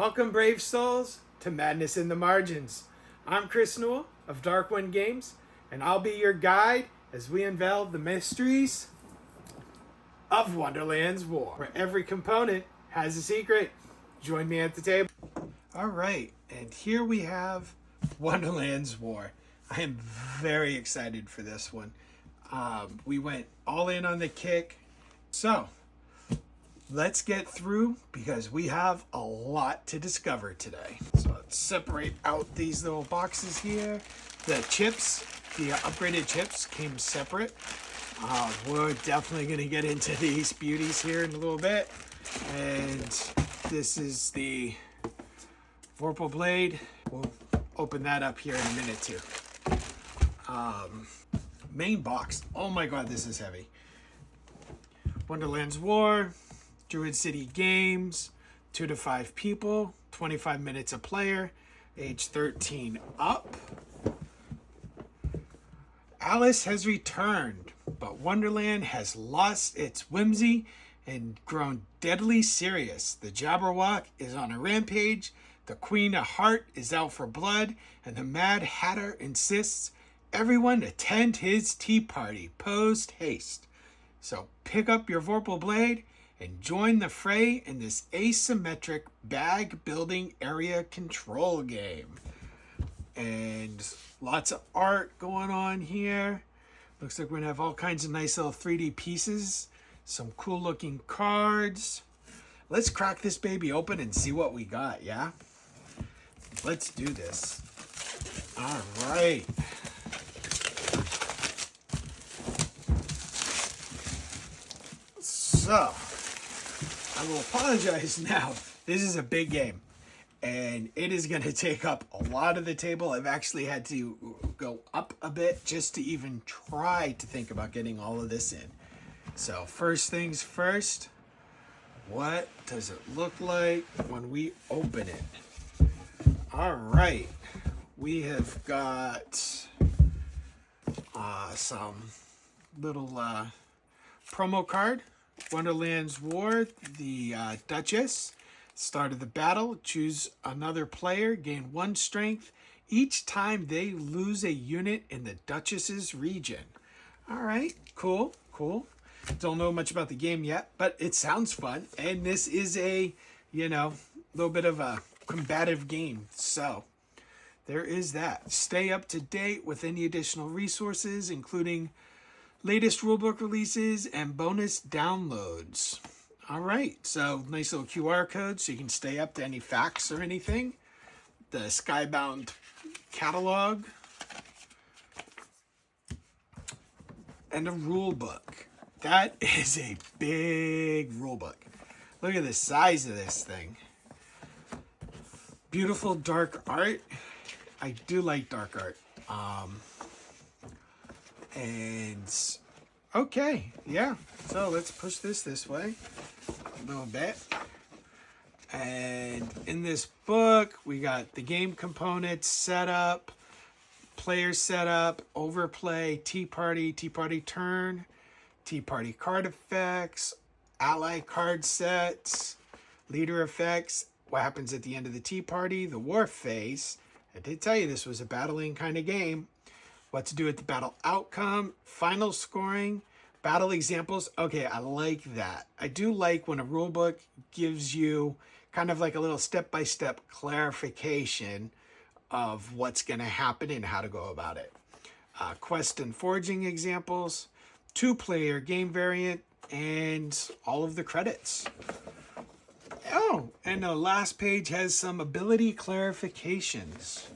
Welcome, brave souls, to Madness in the Margins. I'm Chris Newell of Darkwind Games, and I'll be your guide as we unveil the mysteries of Wonderland's War, where every component has a secret. Join me at the table. All right, and here we have Wonderland's War. I am very excited for this one. We went all in on the kick, so let's get through because we have a lot to discover today. So let's separate out these little boxes here. The chips, the upgraded chips came separate. We're definitely going to get into these beauties here in a little bit. And this is the Vorpal Blade. We'll open that up here in a minute too. Main box. Oh my god, this is heavy. Wonderland's War. Druid City Games, 2 to 5 people, 25 minutes a player, age 13 up. Alice has returned, but Wonderland has lost its whimsy and grown deadly serious. The Jabberwock is on a rampage, the Queen of Heart is out for blood, and the Mad Hatter insists everyone attend his tea party post haste. So pick up your Vorpal Blade and join the fray in this asymmetric bag building area control game. And lots of art going on here. Looks like we're gonna have all kinds of nice little 3D pieces, some cool looking cards. Let's crack this baby open and see what we got, yeah? Let's do this. All right. So, I will apologize now. This is a big game, and it is going to take up a lot of the table. I've actually had to go up a bit just to even try to think about getting all of this in. So first things first, what does it look like when we open it? All right, we have got some little promo card. Wonderland's War, the Duchess. Start of the battle, choose another player, gain 1 strength each time they lose a unit in the Duchess's region. All right, cool. Don't know much about the game yet, but it sounds fun. And this is a, little bit of a combative game. So there is that. Stay up to date with any additional resources, including latest rulebook releases and bonus downloads. All right, so nice little QR code so you can stay up to any facts or anything. The Skybound catalog. And a rulebook. That is a big rulebook. Look at the size of this thing. Beautiful dark art. I do like dark art. And okay, yeah, so let's push this way a little bit. And in this book, we got the game components, setup, player setup, overplay, tea party turn, tea party card effects, ally card sets, leader effects, what happens at the end of the tea party, the war phase. I did tell you this was a battling kind of game. What to do with the battle outcome, final scoring, battle examples. Okay, I like that. I do like when a rulebook gives you kind of like a little step-by-step clarification of what's going to happen and how to go about it. Quest and forging examples, 2-player game variant, and all of the credits. Oh, and the last page has some ability clarifications.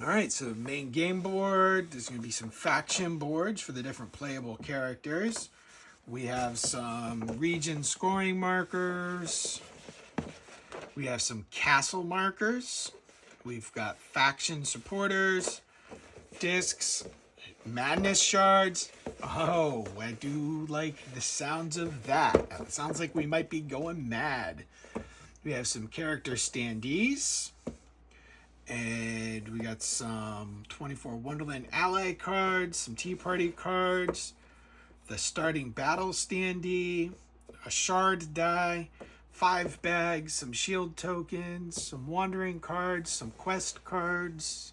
All right, so main game board. There's going to be some faction boards for the different playable characters. We have some region scoring markers. We have some castle markers. We've got faction supporters, discs, madness shards. Oh, I do like the sounds of that. It sounds like we might be going mad. We have some character standees. And we got some 24 Wonderland ally cards, some tea party cards, the starting battle standee, a shard die, 5 bags, some shield tokens, some wandering cards, some quest cards.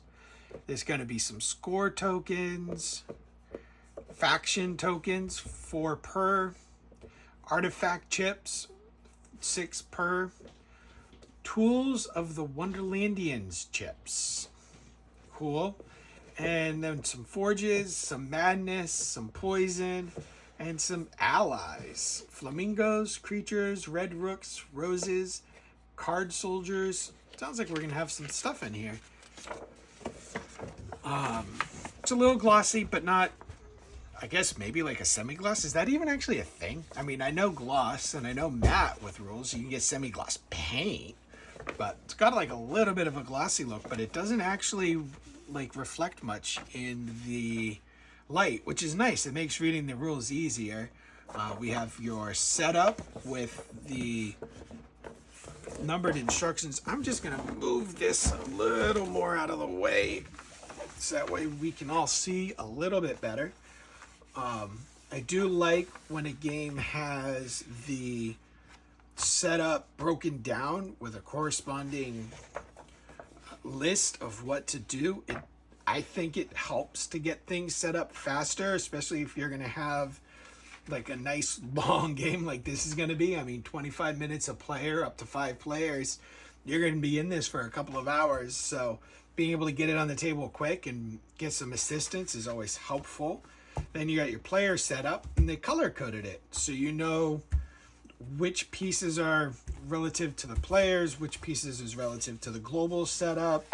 There's going to be some score tokens, faction tokens, 4 per, artifact chips, 6 per, tools of the Wonderlandians chips. Cool. And then some forges, some madness, some poison, and some allies. Flamingos, creatures, red rooks, roses, card soldiers. Sounds like we're going to have some stuff in here. It's a little glossy, but not, I guess maybe like a semi-gloss. Is that even actually a thing? I mean, I know gloss and I know matte with rules. You can get semi-gloss paint, but it's got like a little bit of a glossy look, but it doesn't actually like reflect much in the light, which is nice. It makes reading the rules easier. We have your setup with the numbered instructions. I'm just going to move this a little more out of the way so that way we can all see a little bit better. I do like when a game has the setup broken down with a corresponding list of what to do. I think it helps to get things set up faster, especially if you're going to have like a nice long game like this is going to be. I mean, 25 minutes a player, up to 5 players. You're going to be in this for a couple of hours. So being able to get it on the table quick and get some assistance is always helpful. Then you got your player set up and they color coded it. So you know which pieces are relative to the players, which pieces is relative to the global setup.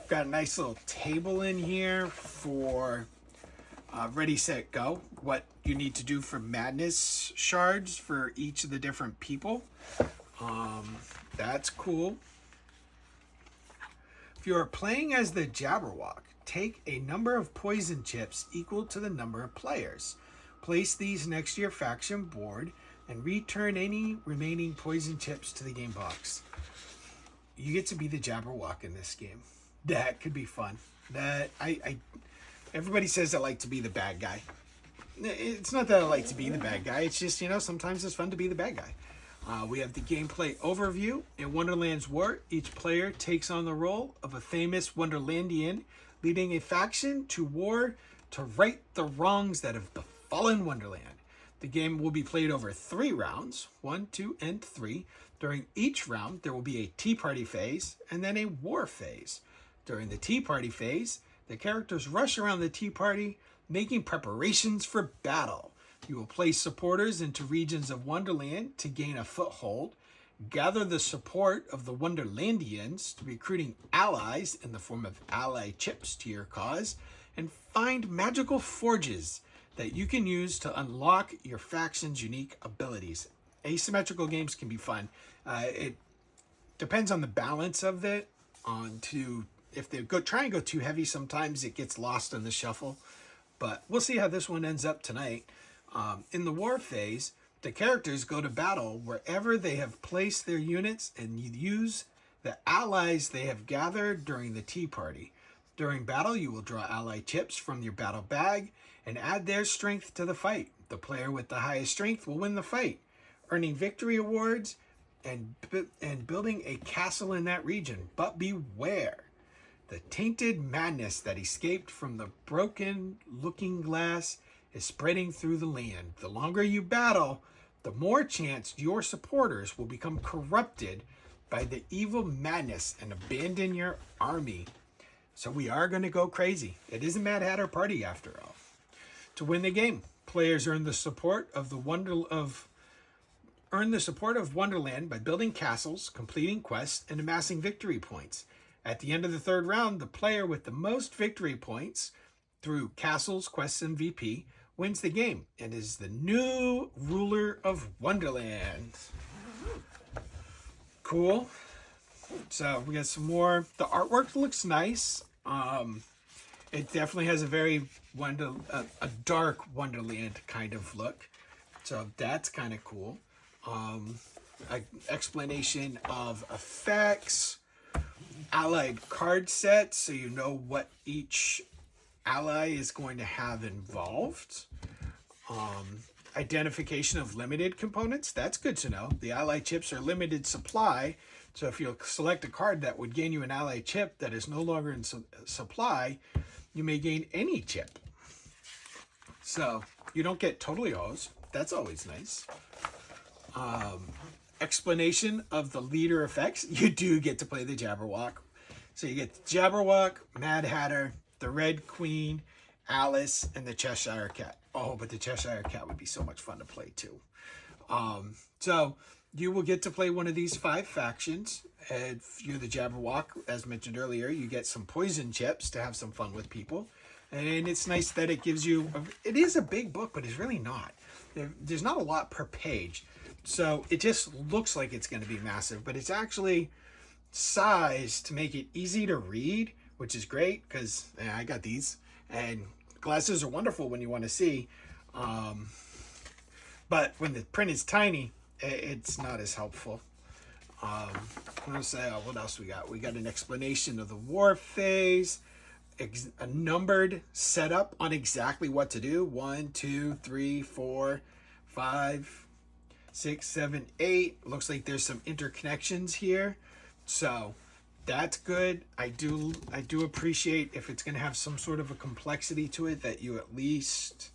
Got a nice little table in here for ready, set, go. What you need to do for madness shards for each of the different people. That's cool. If you're playing as the Jabberwock, take a number of poison chips equal to the number of players. Place these next to your faction board and return any remaining poison chips to the game box. You get to be the Jabberwock in this game. That could be fun. That everybody says I like to be the bad guy. It's not that I like to be the bad guy. It's just, sometimes it's fun to be the bad guy. We have the gameplay overview. In Wonderland's War, each player takes on the role of a famous Wonderlandian, leading a faction to war to right the wrongs that have befallen Wonderland. The game will be played over 3 rounds, 1, 2, and 3. During each round, there will be a tea party phase and then a war phase. During the tea party phase, the characters rush around the tea party, making preparations for battle. You will place supporters into regions of Wonderland to gain a foothold, gather the support of the Wonderlandians, recruiting allies in the form of ally chips to your cause, and find magical forges that you can use to unlock your faction's unique abilities. Asymmetrical games can be fun. It depends on the balance of it. If they try and go too heavy, sometimes it gets lost in the shuffle. But we'll see how this one ends up tonight. In the war phase, the characters go to battle wherever they have placed their units and use the allies they have gathered during the tea party. During battle, you will draw ally chips from your battle bag and add their strength to the fight. The player with the highest strength will win the fight, earning victory awards and building a castle in that region. But beware, the tainted madness that escaped from the broken looking glass is spreading through the land. The longer you battle, the more chance your supporters will become corrupted by the evil madness and abandon your army. So we are going to go crazy. It is a Mad Hatter party after all. To win the game, players earn the support of Wonderland by building castles, completing quests, and amassing victory points. At the end of the 3rd round, the player with the most victory points through castles, quests, and VP wins the game and is the new ruler of Wonderland. Cool. So we got some more. The artwork looks nice. It definitely has a very a dark Wonderland kind of look. So that's kind of cool. Explanation of effects, allied card sets, so you know what each ally is going to have involved. identification of limited components. That's good to know. The ally chips are limited supply. So if you select a card that would gain you an ally chip that is no longer in supply, you may gain any chip. So you don't get totally O's. That's always nice. Explanation of the leader effects. You do get to play the Jabberwock. So you get the Jabberwock, Mad Hatter, the Red Queen, Alice, and the Cheshire Cat. Oh, but the Cheshire Cat would be so much fun to play too. So you will get to play one of these 5 factions. And if you're the Jabberwock, as mentioned earlier, you get some poison chips to have some fun with people. And it's nice that it gives you, it is a big book, but it's really not. There's not a lot per page. So it just looks like it's going to be massive, but it's actually sized to make it easy to read, which is great because I got these. And glasses are wonderful when you want to see. But when the print is tiny, it's not as helpful. I'm going to say, what else we got? We got an explanation of the war phase, a numbered setup on exactly what to do. 1, 2, 3, 4, 5, 6, 7, 8. Looks like there's some interconnections here. So that's good. I do appreciate if it's going to have some sort of a complexity to it, that you at least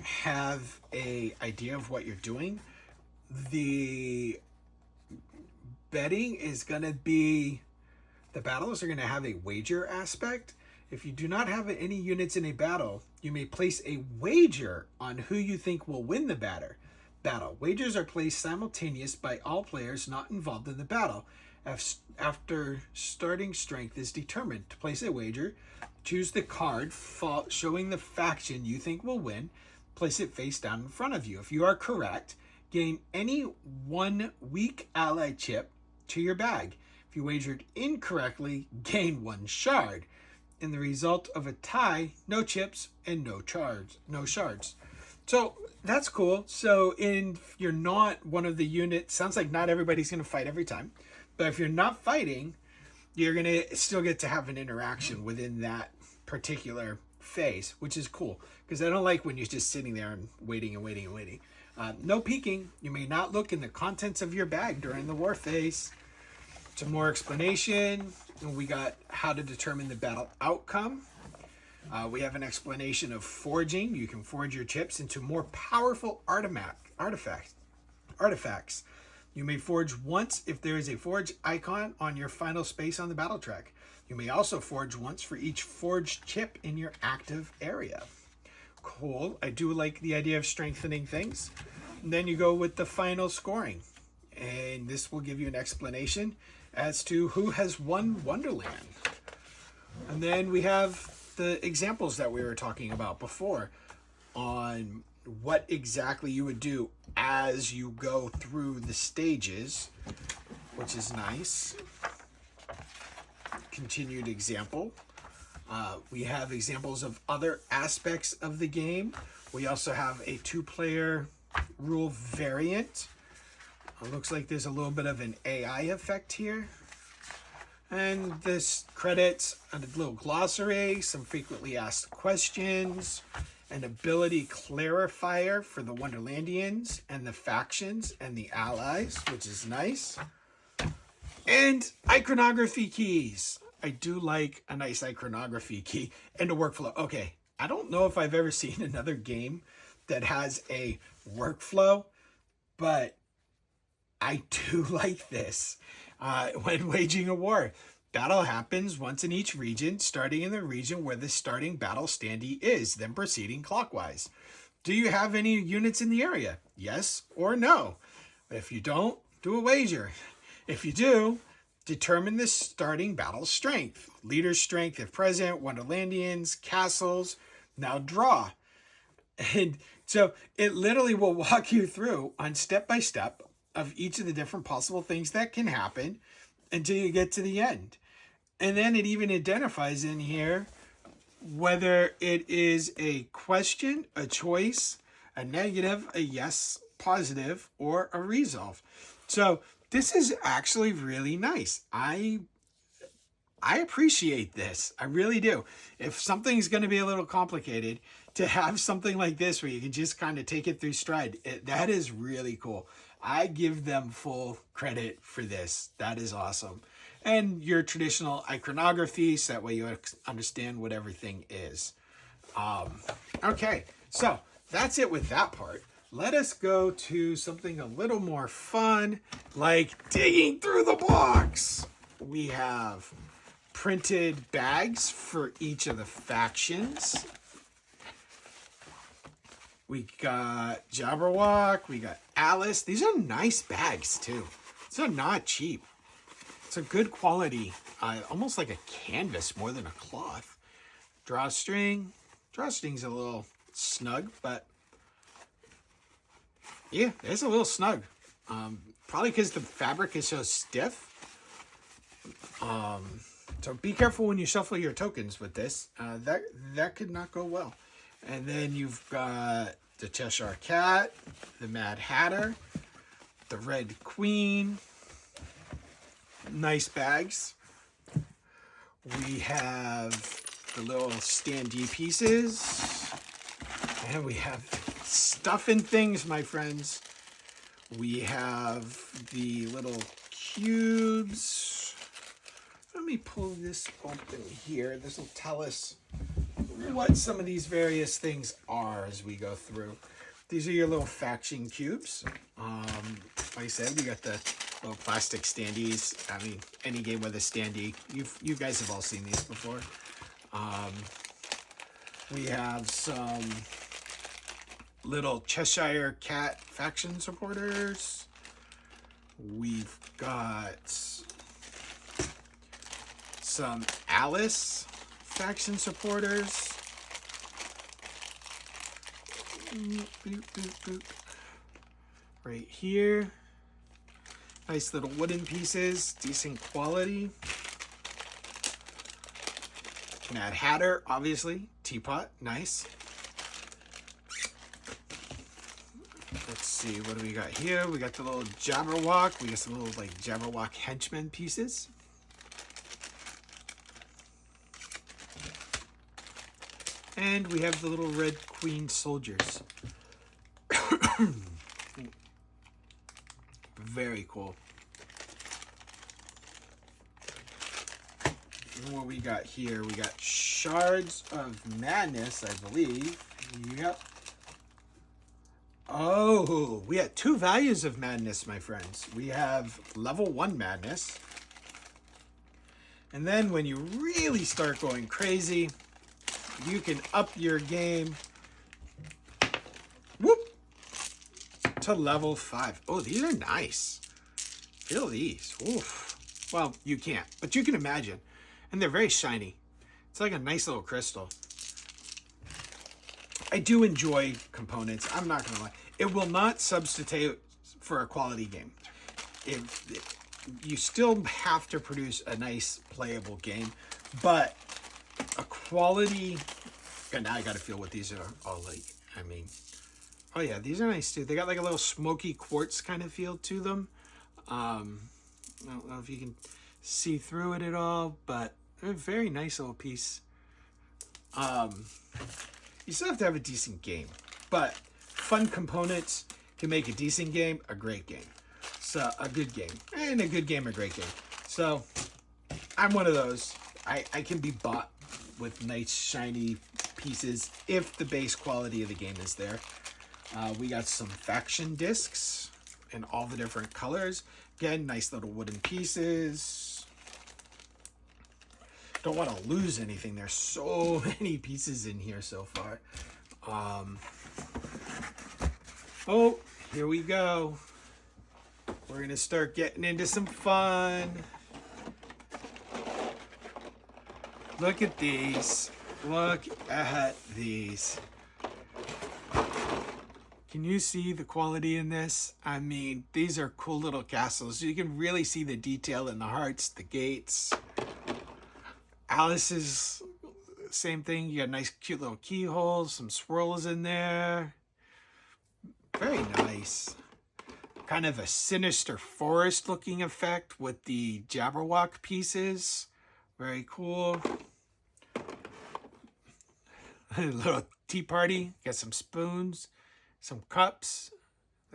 have a idea of what you're doing. The betting is going to be, the battles are going to have a wager aspect. If you do not have any units in a battle, you may place a wager on who you think will win the battle. Wagers are placed simultaneous by all players not involved in the battle. After starting strength is determined. To place a wager, choose the card showing the faction you think will win. Place it face down in front of you. If you are correct, gain any 1 weak ally chip to your bag. If you wagered incorrectly, gain 1 shard. In the result of a tie, no chips and no shards. So that's cool. So if you're not one of the units, sounds like not everybody's going to fight every time. But if you're not fighting, you're going to still get to have an interaction within that particular phase, which is cool. Because I don't like when you're just sitting there and waiting. No peeking. You may not look in the contents of your bag during the war phase. Some more explanation. We got how to determine the battle outcome. We have an explanation of forging. You can forge your chips into more powerful artifacts. You may forge once if there is a forge icon on your final space on the battle track. You may also forge once for each forged chip in your active area. Cool. I do like the idea of strengthening things. And then you go with the final scoring. And this will give you an explanation as to who has won Wonderland. And then we have the examples that we were talking about before on what exactly you would do as you go through the stages, which is nice. Continued example. We have examples of other aspects of the game. We also have a 2-player rule variant. It looks like there's a little bit of an AI effect here. And this credits a little glossary, some frequently asked questions, an ability clarifier for the Wonderlandians and the factions and the allies, which is nice. And iconography keys. I do like a nice iconography key and a workflow. Okay, I don't know if I've ever seen another game that has a workflow, but I do like this. When waging a war, battle happens once in each region, starting in the region where the starting battle standee is, then proceeding clockwise. Do you have any units in the area? Yes or no? If you don't, do a wager. If you do, determine the starting battle strength. Leader's strength if present, Wonderlandians, castles. Now draw. And so it literally will walk you through on step by step of each of the different possible things that can happen until you get to the end. And then it even identifies in here whether it is a question, a choice, a negative, a yes, positive, or a resolve. So this is actually really nice. I appreciate this. I really do. If something's going to be a little complicated, to have something like this where you can just kind of take it through stride, that is really cool. I give them full credit for this. That is awesome. And your traditional iconography, so that way you understand what everything is. Okay, so that's it with that part. Let us go to something a little more fun, like digging through the box. We have printed bags for each of the factions. We got Jabberwock, we got Alice. These are nice bags too. These are not cheap. It's a good quality, almost like a canvas more than a cloth. Drawstring. Drawstring's a little snug, but yeah, it's a little snug. Probably because the fabric is so stiff. So be careful when you shuffle your tokens with this. That could not go well. And then you've got the Cheshire Cat, the Mad Hatter, the Red Queen. Nice bags. We have the little standee pieces. And we have stuff and things, my friends. We have the little cubes. Let me pull this open here. This will tell us what some of these various things are as we go through. These are your little faction cubes. Like I said, we got the little plastic standees. I mean, any game with a standee, you guys have all seen these before. We have some little Cheshire Cat faction supporters. We've got some Alice faction supporters. Boop, boop, boop. Right here. Nice little wooden pieces, decent quality. Mad Hatter, obviously. Teapot, nice. Let's see, what do we got here? We got the little Jabberwock. We got some little like Jabberwock henchman pieces. And we have the little Red Queen soldiers. Very cool. What we got here? We got Shards of Madness, I believe. Yep. Oh, we have 2 values of madness, my friends. We have level 1 madness. And then when you really start going crazy, you can up your game. Whoop! To level 5. Oh, these are nice. Feel these. Oof. Well, you can't, but you can imagine. And they're very shiny. It's like a nice little crystal. I do enjoy components. I'm not going to lie. It will not substitute for a quality game. You still have to produce a nice playable game, but a quality... And now I got to feel what these are all like. I mean, oh yeah, these are nice too. They got like a little smoky quartz kind of feel to them. I don't know if you can see through it at all, but they're a very nice little piece. You still have to have a decent game, but fun components can make a decent game a great game. So a good game, and a good game a great game. So I'm one of those. I can be bought with nice shiny pieces if the base quality of the game is there. We got some faction discs in all the different colors. Again, nice little wooden pieces. Don't want to lose anything. There's so many pieces in here so far. Oh, here we go. We're going to start getting into some fun. Look at these. Look at these. Can you see the quality in this? I mean, these are cool little castles. You can really see the detail in the hearts, the gates. Alice's same thing. You got nice, cute little keyholes, some swirls in there. Very nice. Kind of a sinister forest looking effect with the Jabberwock pieces. Very cool. A little tea party. Got some spoons, some cups.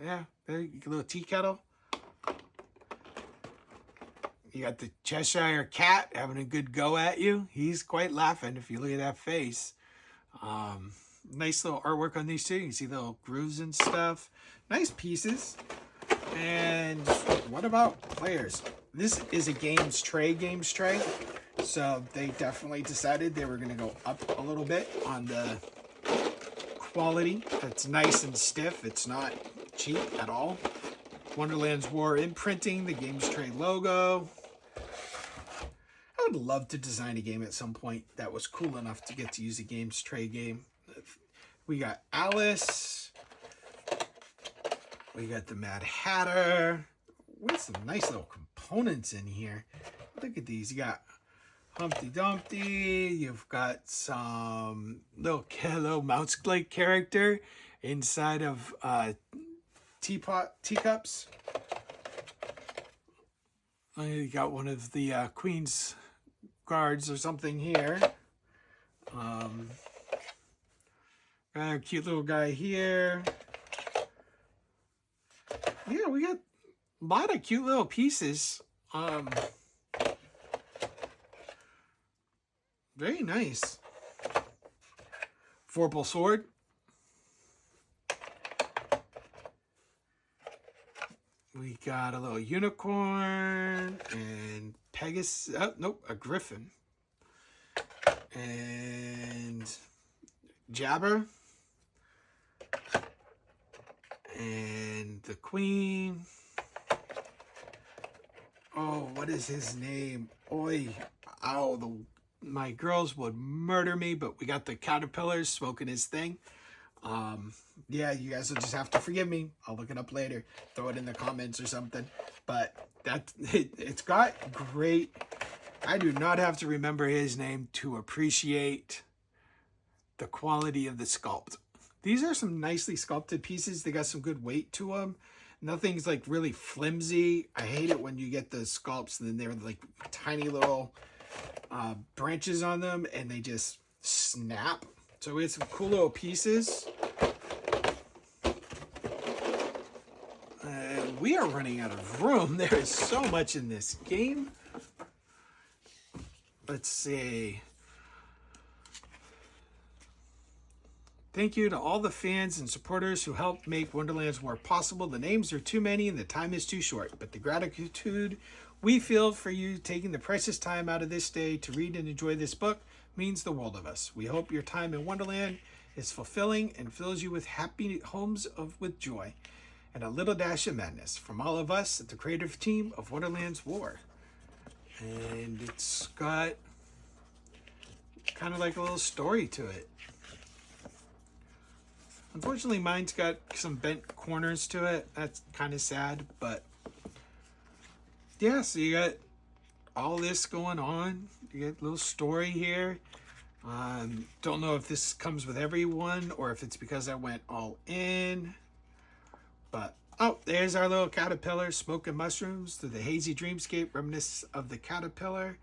Yeah, there, a little tea kettle. You got the Cheshire Cat having a good go at you. He's quite laughing if you look at that face. Nice little artwork on these two. You can see little grooves and stuff. Nice pieces. And what about players? This is a games tray. So they definitely decided they were going to go up a little bit on the quality. It's nice and stiff. It's not cheap at all. Wonderland's War imprinting, the games tray logo. I would love to design a game at some point that was cool enough to get to use a games tray game. We got Alice. We got the Mad Hatter. With some nice little components in here. Look at these. You got Humpty Dumpty. You've got some little mouse-like character inside of teacups. You got one of the Queen's guards or something here. Got a cute little guy here. Yeah, we got a lot of cute little pieces. Very nice. Vorpal sword. We got a little unicorn and Pegasus. Oh, nope, a griffin. And Jabber. And the queen. Oh, what is his name? Oi. Ow, my girls would murder me, but we got the caterpillars smoking his thing. Yeah, you guys will just have to forgive me. I'll look it up later. Throw it in the comments or something. But it's got great... I do not have to remember his name to appreciate the quality of the sculpt. These are some nicely sculpted pieces. They got some good weight to them. Nothing's like really flimsy. I hate it when you get the sculpts and then they're like tiny little branches on them and they just snap. So we had some cool little pieces. We are running out of room. There is so much in this game. Let's see. Thank you to all the fans and supporters who helped make Wonderland's War possible. The names are too many and the time is too short, but the gratitude we feel for you taking the precious time out of this day to read and enjoy this book means the world of us. We hope your time in Wonderland is fulfilling and fills you with happy homes with joy and a little dash of madness from all of us at the creative team of Wonderland's War. And it's got kind of like a little story to it. Unfortunately, mine's got some bent corners to it. That's kind of sad, but yeah, so you got all this going on. You get a little story here. Don't know if this comes with everyone or if it's because I went all in. But, oh, there's our little caterpillar smoking mushrooms through the hazy dreamscape reminiscent of the caterpillar.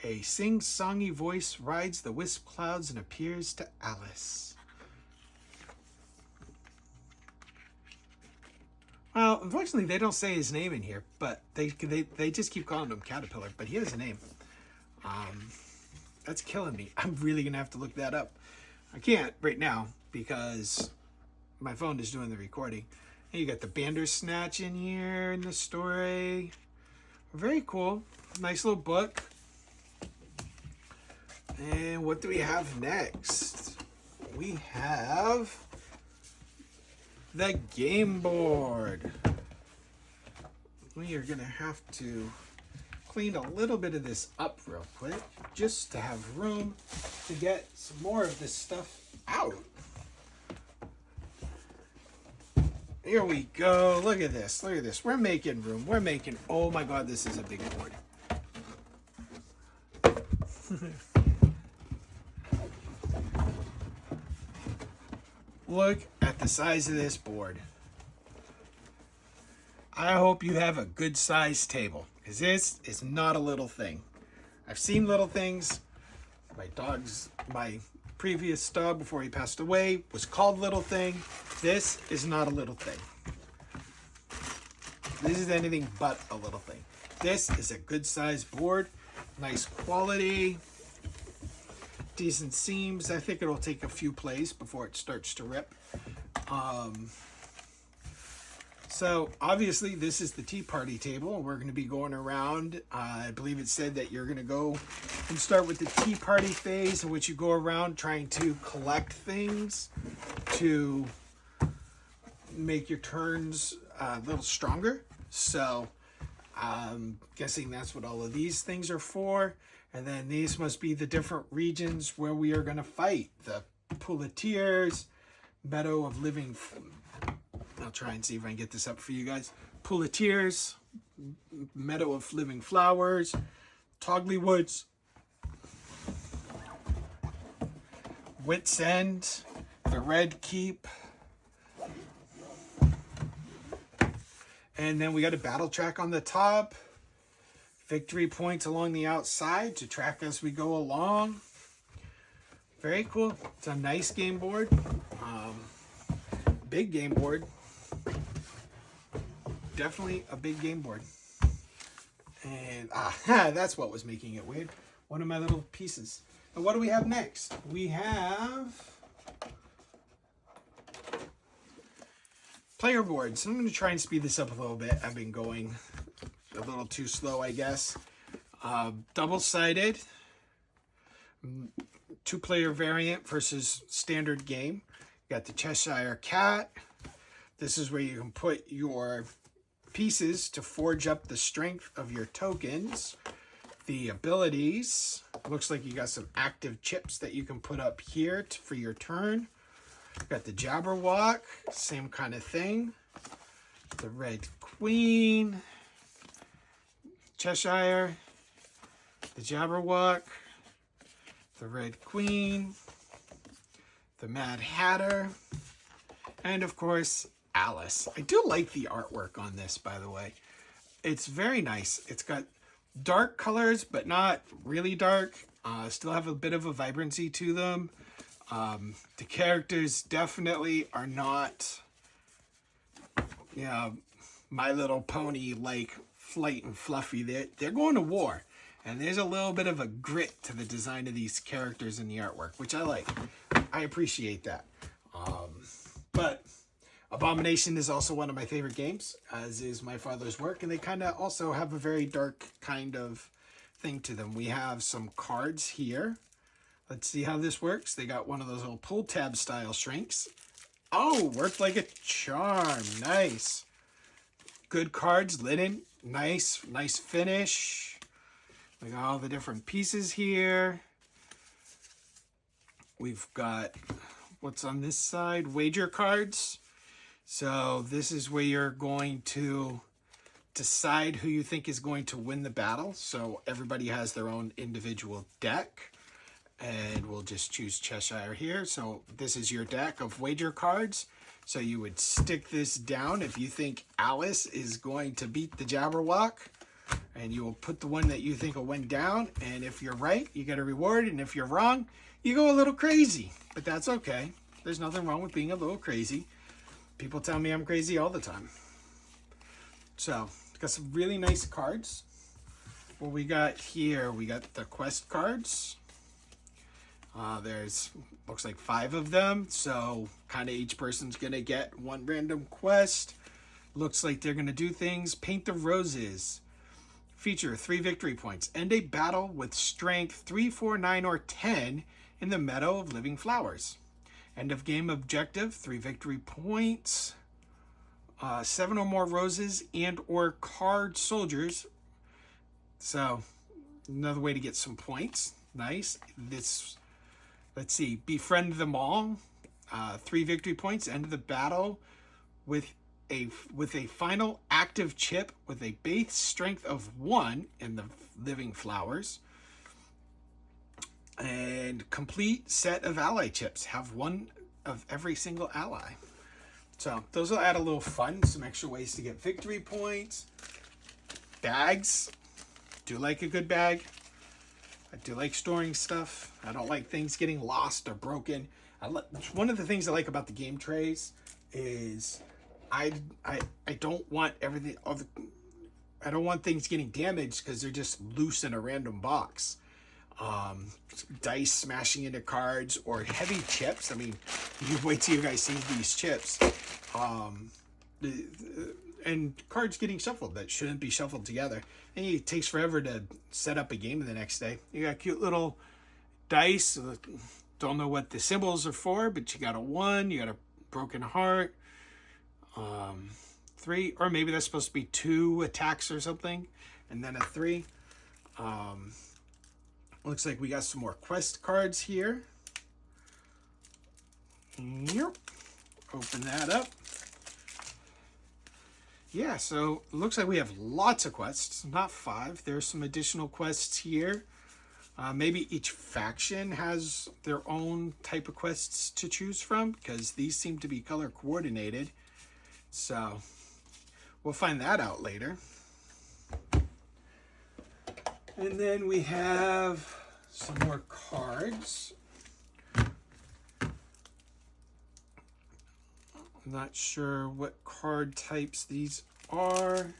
A sing-songy voice rides the wisp clouds and appears to Alice. Well, unfortunately, they don't say his name in here, but they just keep calling him Caterpillar, but he has a name. That's killing me. I'm really going to have to look that up. I can't right now because my phone is doing the recording. And you got the Bandersnatch in here in the story. Very cool. Nice little book. And what do we have next? We have the game board. We are going to have to clean a little bit of this up real quick just to have room to get some more of this stuff out. Here we go. Look at this. Look at this. We're making room. We're making... Oh my God, this is a big board. Look at the size of this board. I hope you have a good sized table because this is not a little thing. I've seen little things. My previous stub before he passed away was called Little Thing. This is not a little thing. This is anything but a little thing. This is a good sized board, nice quality, decent seams. I think it'll take a few plays before it starts to rip. So obviously this is the tea party table, and we're going to be going around. I believe it said that you're going to go and start with the tea party phase, in which you go around trying to collect things to make your turns a little stronger. So I'm guessing that's what all of these things are for. And then these must be the different regions where we are going to fight. The Pool of Tears, Meadow of Living... I'll try and see if I can get this up for you guys. Pool of Tears, Meadow of Living Flowers, Togley Woods, Wits End, the Red Keep, and then we got a battle track on the top, victory points along the outside to track as we go along. Very cool. It's a nice game board, big game board. Definitely a big game board. And that's what was making it weird. One of my little pieces. And what do we have next? We have player boards. I'm going to try and speed this up a little bit. I've been going a little too slow, I guess. Double-sided. 2-player variant versus standard game. You got the Cheshire Cat. This is where you can put your pieces to forge up the strength of your tokens. The abilities, looks like you got some active chips that you can put up here for your turn. Got the Jabberwock, same kind of thing. The Red Queen, Cheshire, the Jabberwock, the Red Queen, the Mad Hatter, and of course Alice. I do like the artwork on this, by the way. It's very nice. It's got dark colors, but not really dark. Still have a bit of a vibrancy to them. The characters definitely are not, My Little Pony like flight and fluffy. They're going to war, and there's a little bit of a grit to the design of these characters in the artwork, which I like. I appreciate that. But Abomination is also one of my favorite games, as is My Father's Work, and they kind of also have a very dark kind of thing to them. We have some cards here. Let's see how this works. They got one of those little pull tab style shrinks. Oh, worked like a charm. Nice. Good cards, linen. Nice finish. We got all the different pieces here. We've got, what's on this side? Wager cards. So this is where you're going to decide who you think is going to win the battle. So everybody has their own individual deck. And we'll just choose Cheshire here. So this is your deck of wager cards. So you would stick this down if you think Alice is going to beat the Jabberwock. And you will put the one that you think will win down. And if you're right, you get a reward. And if you're wrong, you go a little crazy. But that's okay. There's nothing wrong with being a little crazy. People tell me I'm crazy all the time. So, got some really nice cards. What we got here, we got the quest cards. There's, looks like 5 of them. So, kind of each person's going to get one random quest. Looks like they're going to do things. Paint the Roses. Feature 3 victory points. End a battle with strength 3, 4, 9, or 10 in the Meadow of Living Flowers. End of game objective, 3 victory points, 7 or more roses and or card soldiers. So another way to get some points. Nice. This, let's see, befriend them all, 3 victory points. End of the battle with a final active chip with a base strength of 1 in the Living Flowers. And complete set of ally chips. Have 1 of every single ally. So those will add a little fun. Some extra ways to get victory points. Bags. Do like a good bag. I do like storing stuff. I don't like things getting lost or broken. One of the things I like about the game trays is I don't want everything. I don't want things getting damaged because they're just loose in a random box. Dice smashing into cards or heavy chips. I mean, you wait till you guys see these chips. And cards getting shuffled that shouldn't be shuffled together. And it takes forever to set up a game the next day. You got cute little dice. Don't know what the symbols are for, but you got a 1, you got a broken heart, 3, or maybe that's supposed to be 2 attacks or something, and then a 3. Looks like we got some more quest cards here. Yep. Open that up. Yeah, so it looks like we have lots of quests, not 5. There's some additional quests here. Maybe each faction has their own type of quests to choose from, because these seem to be color coordinated. So we'll find that out later. And then we have some more cards. I'm not sure what card types these are.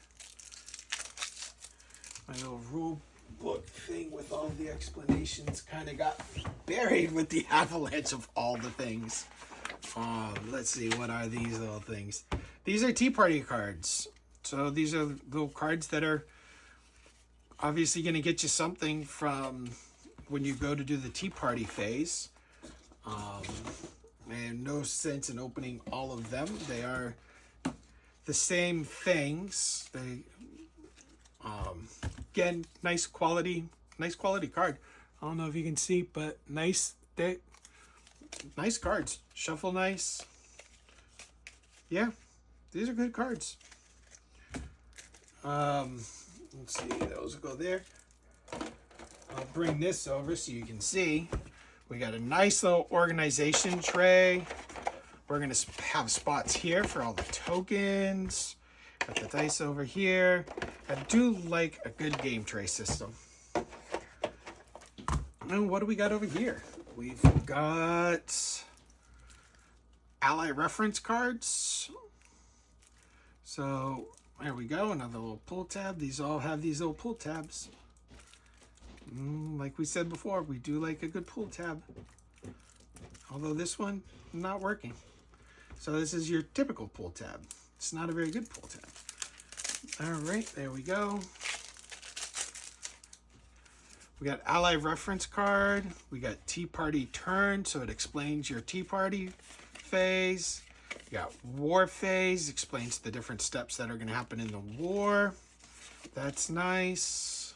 My little rule book thing with all the explanations kind of got buried with the avalanche of all the things. Let's see, what are these little things? These are Tea Party cards. So these are little cards that are obviously going to get you something from when you go to do the Tea Party phase. And no sense in opening all of them. They are the same things. They again, nice quality card. I don't know if you can see, but nice cards. Shuffle nice. Yeah, these are good cards. Let's see, those will go there. I'll bring this over so you can see. We got a nice little organization tray. We're going to have spots here for all the tokens. Got the dice over here. I do like a good game tray system. And what do we got over here? We've got ally reference cards. So there we go. Another little pull tab. These all have these little pull tabs. Like we said before, we do like a good pull tab. Although this one, not working. So this is your typical pull tab. It's not a very good pull tab. All right, there we go. We got ally reference card. We got Tea Party turn, so it explains your Tea Party phase. We got war phase, explains the different steps that are going to happen in the war. That's nice.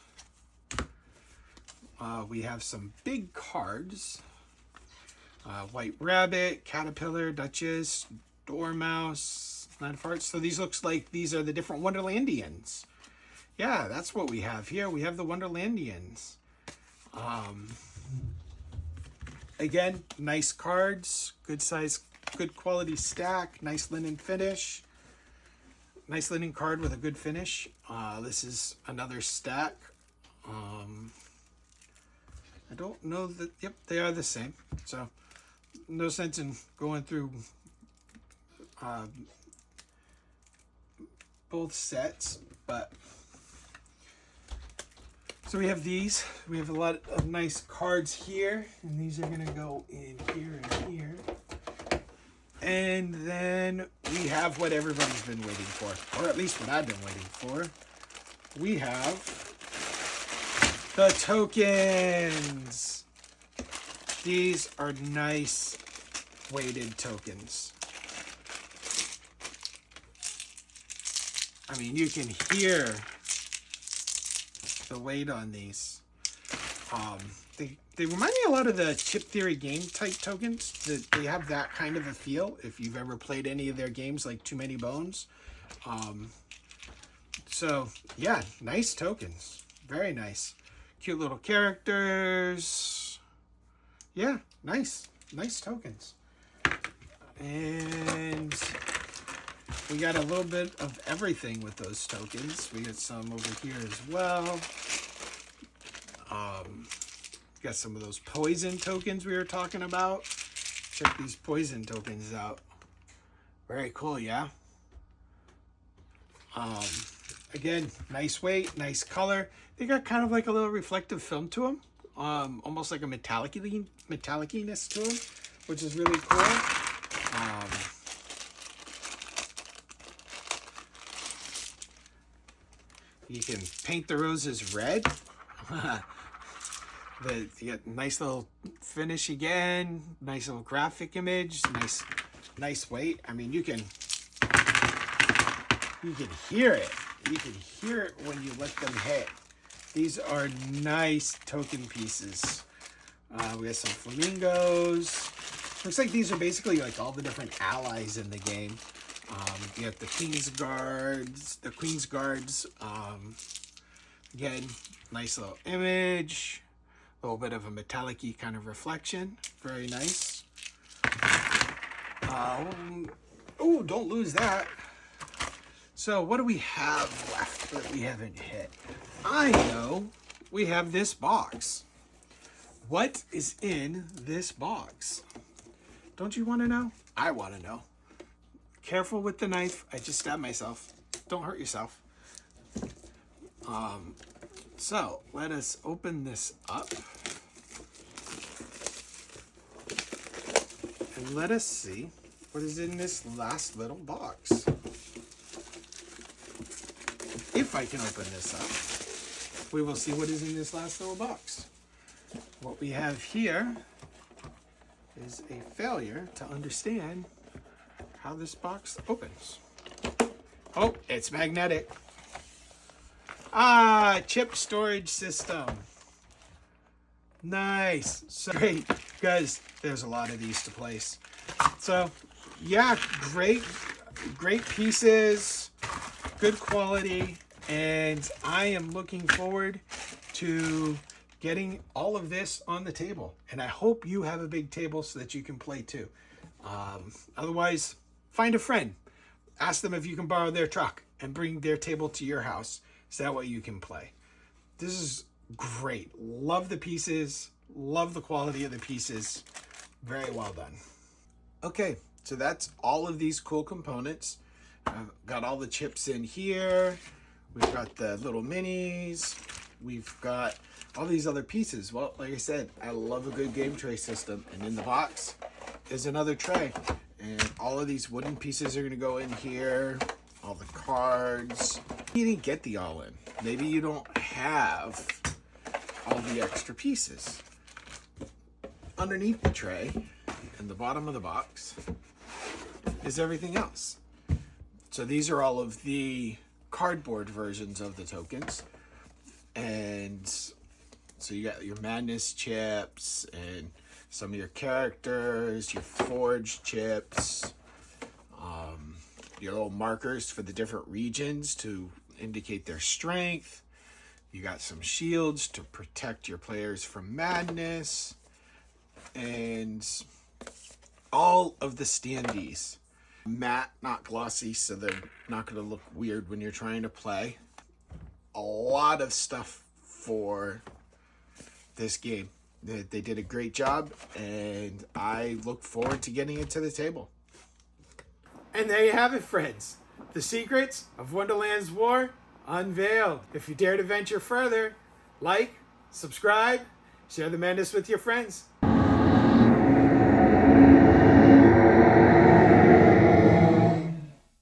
We have some big cards. White Rabbit, Caterpillar, Duchess, Dormouse, Nine of Hearts. So these looks like these are the different Wonderlandians. Yeah, that's what we have here. We have the Wonderlandians. Again, nice cards, good size, good quality stack, nice linen finish. Nice linen card with a good finish. This is another stack. I don't know that, yep, they are the same. So no sense in going through both sets, but so we have these. We have a lot of nice cards here, and these are going to go in here and here. And then we have what everybody's been waiting for, or at least what I've been waiting for. We have the tokens. These are nice weighted tokens. I mean, you can hear the weight on these. They remind me a lot of the Chip Theory game type tokens. They have that kind of a feel if you've ever played any of their games like Too Many Bones. So yeah, nice tokens. Very nice. Cute little characters. Yeah, nice. Nice tokens. And we got a little bit of everything with those tokens. We got some over here as well. Got some of those poison tokens we were talking about. Check these poison tokens out. Very cool, yeah? Again, nice weight, nice color. They got kind of like a little reflective film to them. Almost like a metallic-iness to them, which is really cool. You can paint the roses red. You got nice little finish again, nice little graphic image, nice weight. I mean, you can hear it. You can hear it when you let them hit. These are nice token pieces. We have some flamingos. Looks like these are basically like all the different allies in the game. You have the Queen's Guards. Again, nice little image. A little bit of a metallic-y kind of reflection. Very nice. Oh, don't lose that. So what do we have left that we haven't hit? I know we have this box. What is in this box? Don't you want to know? I want to know. Careful with the knife. I just stabbed myself. Don't hurt yourself. So let us open this up. And let us see what is in this last little box. If I can open this up, we will see what is in this last little box. What we have here is a failure to understand how this box opens. Oh, it's magnetic. Chip storage system. Nice. So great, because there's a lot of these to place. So, yeah, great pieces, good quality, and I am looking forward to getting all of this on the table. And I hope you have a big table so that you can play too. Otherwise, find a friend. Ask them if you can borrow their truck and bring their table to your house. So that way you can play. This is great. Love the pieces. Love the quality of the pieces. Very well done. Okay, so that's all of these cool components. I've got all the chips in here. We've got the little minis. We've got all these other pieces. Well, like I said, I love a good game tray system. And in the box is another tray. And all of these wooden pieces are going to go in here. All the cards. You didn't get the all in. Maybe you don't have all the extra pieces. Underneath the tray, in the bottom of the box, is everything else. So these are all of the cardboard versions of the tokens. And so you got your Madness chips and some of your characters, your Forge chips, your little markers for the different regions to indicate their strength. You got some shields to protect your players from madness. And all of the standees. Matte, not glossy, so they're not going to look weird when you're trying to play. A lot of stuff for this game. They did a great job, and I look forward to getting it to the table. And there you have it, friends. The secrets of Wonderland's War unveiled. If you dare to venture further, like, subscribe, share the madness with your friends.